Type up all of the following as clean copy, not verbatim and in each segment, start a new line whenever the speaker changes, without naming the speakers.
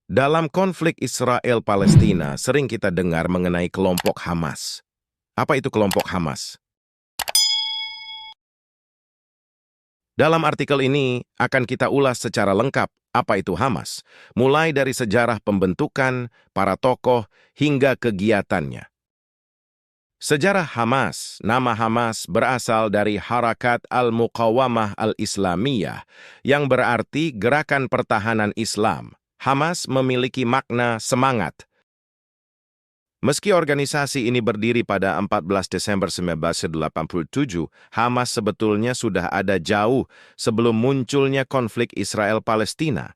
Dalam konflik Israel-Palestina, sering kita dengar mengenai kelompok Hamas. Apa itu kelompok Hamas? Dalam artikel ini, akan kita ulas secara lengkap apa itu Hamas, mulai dari sejarah pembentukan, para tokoh, hingga kegiatannya. Sejarah Hamas, nama Hamas berasal dari Harakat Al-Muqawamah Al-Islamiyah, yang berarti Gerakan Pertahanan Islam. Hamas memiliki makna semangat. Meski organisasi ini berdiri pada 14 Desember 1987, Hamas sebetulnya sudah ada jauh sebelum munculnya konflik Israel-Palestina.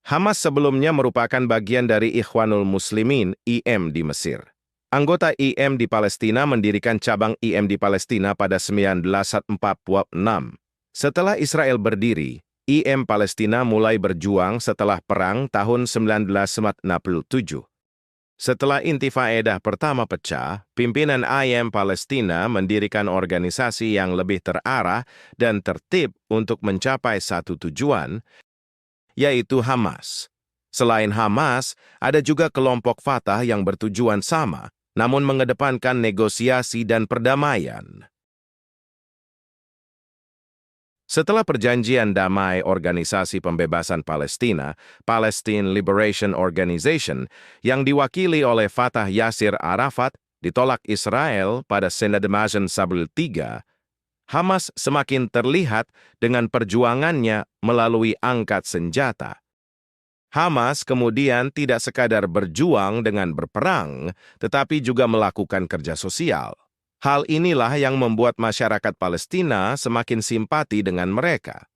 Hamas sebelumnya merupakan bagian dari Ikhwanul Muslimin, IM di Mesir. Anggota IM di Palestina mendirikan cabang IM di Palestina pada 1946. Setelah Israel berdiri, IM Palestina mulai berjuang setelah perang tahun 1967. Setelah Intifaedah pertama pecah, pimpinan IM Palestina mendirikan organisasi yang lebih terarah dan tertib untuk mencapai satu tujuan, yaitu Hamas. Selain Hamas, ada juga kelompok Fatah yang bertujuan sama, namun mengedepankan negosiasi dan perdamaian. Setelah perjanjian damai Organisasi Pembebasan Palestina, Palestine Liberation Organization, yang diwakili oleh Fatah Yasir Arafat, ditolak Israel pada Senad Majen Sabril III, Hamas semakin terlihat dengan perjuangannya melalui angkat senjata. Hamas kemudian tidak sekadar berjuang dengan berperang, tetapi juga melakukan kerja sosial. Hal inilah yang membuat masyarakat Palestina semakin simpati dengan mereka.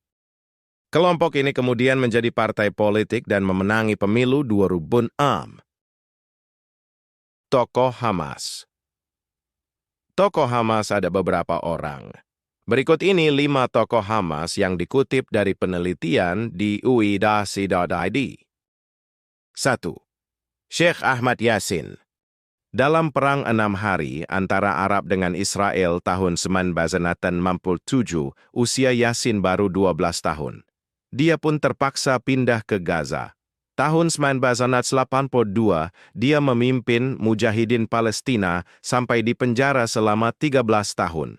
Kelompok ini kemudian menjadi partai politik dan memenangi pemilu 2006. Tokoh Hamas. Tokoh Hamas ada beberapa orang. Berikut ini 5 tokoh Hamas yang dikutip dari penelitian di ui.si.id. 1. Syekh Ahmad Yasin. Dalam Perang 6 Hari antara Arab dengan Israel tahun 1967, usia Yasin baru 12 tahun. Dia pun terpaksa pindah ke Gaza. Tahun 1982, dia memimpin Mujahidin Palestina sampai di penjara selama 13 tahun.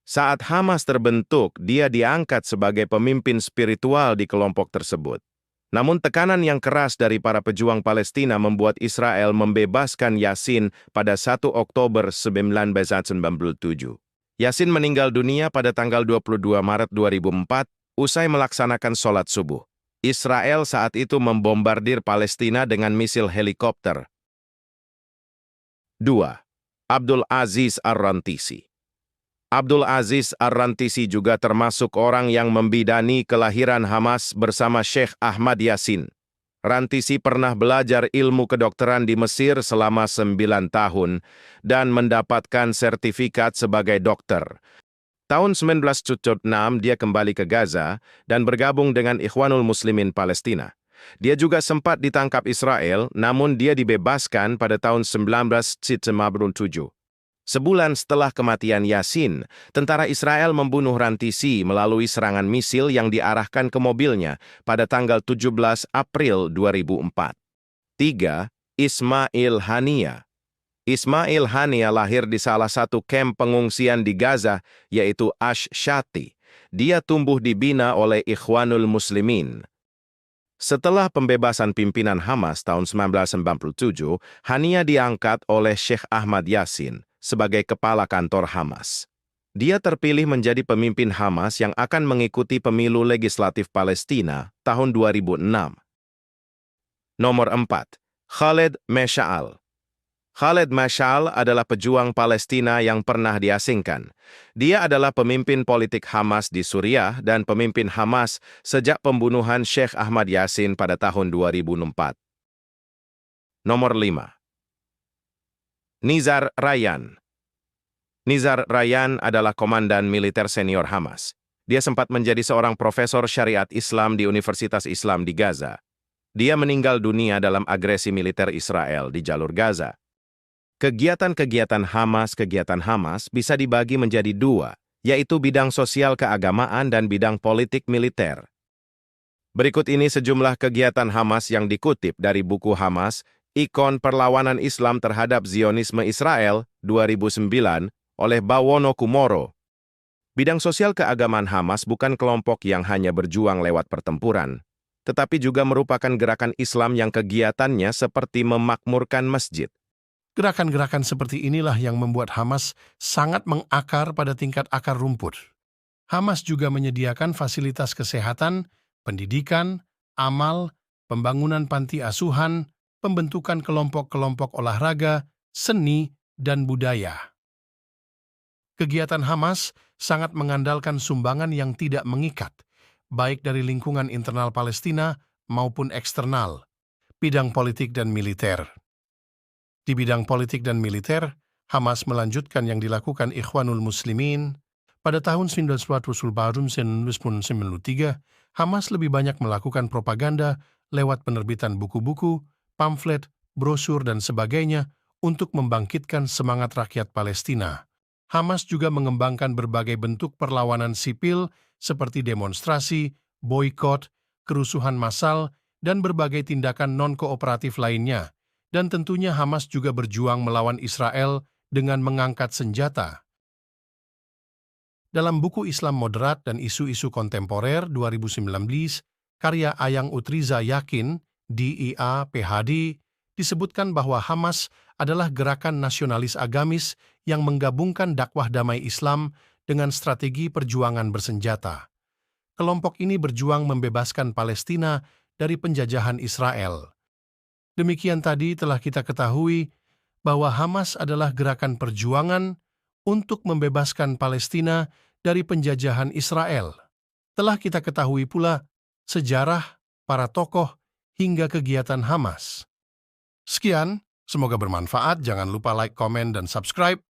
Saat Hamas terbentuk, dia diangkat sebagai pemimpin spiritual di kelompok tersebut. Namun tekanan yang keras dari para pejuang Palestina membuat Israel membebaskan Yasin pada 1 Oktober 1997. Yasin meninggal dunia pada tanggal 22 Maret 2004 usai melaksanakan sholat subuh. Israel saat itu membombardir Palestina dengan misil helikopter. 2. Abdul Aziz Ar-Rantisi. Abdul Aziz Ar-Rantisi juga termasuk orang yang membidani kelahiran Hamas bersama Syekh Ahmad Yasin. Rantisi pernah belajar ilmu kedokteran di Mesir selama 9 tahun dan mendapatkan sertifikat sebagai dokter. Tahun 1976 dia kembali ke Gaza dan bergabung dengan Ikhwanul Muslimin Palestina. Dia juga sempat ditangkap Israel, namun dia dibebaskan pada tahun 1997. Sebulan setelah kematian Yasin, tentara Israel membunuh Rantisi melalui serangan misil yang diarahkan ke mobilnya pada tanggal 17 April 2004. 3. Ismail Haniyah. Ismail Haniyah lahir di salah satu kamp pengungsian di Gaza, yaitu Ash-Shati. Dia tumbuh dibina oleh Ikhwanul Muslimin. Setelah pembebasan pimpinan Hamas tahun 1997, Haniyah diangkat oleh Syekh Ahmad Yasin sebagai kepala kantor Hamas. Dia terpilih menjadi pemimpin Hamas yang akan mengikuti pemilu legislatif Palestina tahun 2006. Nomor 4. Khaled Mash'al. Khaled Mash'al adalah pejuang Palestina yang pernah diasingkan. Dia adalah pemimpin politik Hamas di Suriah dan pemimpin Hamas sejak pembunuhan Syekh Ahmad Yasin pada tahun 2004. Nomor 5. Nizar Ryan. Nizar Ryan adalah komandan militer senior Hamas. Dia sempat menjadi seorang profesor syariat Islam di Universitas Islam di Gaza. Dia meninggal dunia dalam agresi militer Israel di jalur Gaza. Kegiatan Hamas bisa dibagi menjadi 2, yaitu bidang sosial keagamaan dan bidang politik militer. Berikut ini sejumlah kegiatan Hamas yang dikutip dari buku Hamas, Ikon Perlawanan Islam Terhadap Zionisme Israel 2009 oleh Bawono Kumoro. Bidang sosial keagamaan Hamas bukan kelompok yang hanya berjuang lewat pertempuran, tetapi juga merupakan gerakan Islam yang kegiatannya seperti memakmurkan masjid.
Gerakan-gerakan seperti inilah yang membuat Hamas sangat mengakar pada tingkat akar rumput. Hamas juga menyediakan fasilitas kesehatan, pendidikan, amal, pembangunan panti asuhan, pembentukan kelompok-kelompok olahraga, seni, dan budaya. Kegiatan Hamas sangat mengandalkan sumbangan yang tidak mengikat, baik dari lingkungan internal Palestina maupun eksternal, bidang politik dan militer. Di bidang politik dan militer, Hamas melanjutkan yang dilakukan Ikhwanul Muslimin. Pada tahun 1993, Hamas lebih banyak melakukan propaganda lewat penerbitan buku-buku, pamflet, brosur, dan sebagainya untuk membangkitkan semangat rakyat Palestina. Hamas juga mengembangkan berbagai bentuk perlawanan sipil seperti demonstrasi, boikot, kerusuhan massal, dan berbagai tindakan non-kooperatif lainnya. Dan tentunya Hamas juga berjuang melawan Israel dengan mengangkat senjata. Dalam buku Islam Moderat dan Isu-Isu Kontemporer 2019, karya Ayang Utriza Yakin, DIA, PhD, disebutkan bahwa Hamas adalah gerakan nasionalis agamis yang menggabungkan dakwah damai Islam dengan strategi perjuangan bersenjata. Kelompok ini berjuang membebaskan Palestina dari penjajahan Israel. Demikian tadi telah kita ketahui bahwa Hamas adalah gerakan perjuangan untuk membebaskan Palestina dari penjajahan Israel. Telah kita ketahui pula sejarah, para tokoh, hingga kegiatan Hamas. Sekian, semoga bermanfaat. Jangan lupa like, komen, dan subscribe.